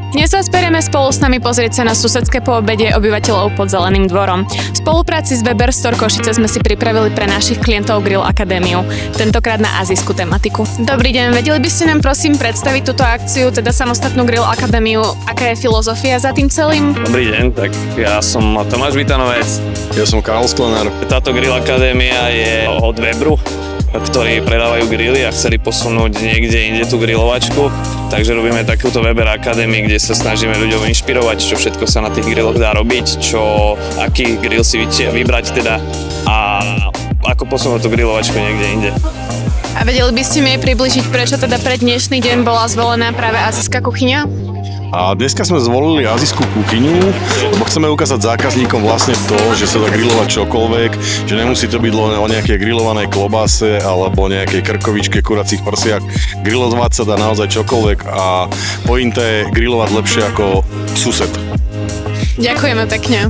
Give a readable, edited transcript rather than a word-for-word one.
Dnes vás berieme spolu s nami pozrieť sa na susedské poobedie obyvateľov pod Zeleným dvorom. V spolupráci s Weber Store Košice sme si pripravili pre našich klientov Grill Akadémiu, tentokrát na azijskú tematiku. Dobrý deň, vedeli by ste nám prosím predstaviť túto akciu, teda samostatnú Grill Akadémiu, aká je filozofia za tým celým? Dobrý deň, tak ja som Tomáš Vitanovec. Ja som Karol Sklenár. Táto Grill Akadémia je od Weberu, ktorí predávajú grily a chceli posunúť niekde inde tú grilovačku. Takže robíme takúto Weber Akadémiu, kde sa snažíme ľuďom inšpirovať, čo všetko sa na tých grilloch dá robiť, aký grill si vybrať teda a ako posunúť tú grilovačku niekde inde. A vedeli by ste mi približiť, prečo teda pre dnešný deň bola zvolená práve azijská kuchyňa? A dneska sme zvolili azijskú kuchyňu, lebo chceme ukázať zákazníkom vlastne to, že sa dá grilovať čokoľvek, že nemusí to byť len o nejakej grillovanej klobáse alebo nejakej krkovičke, kuracích prsiach. Grilovať sa dá naozaj čokoľvek a pointa je grilovať lepšie ako sused. Ďakujeme pekne.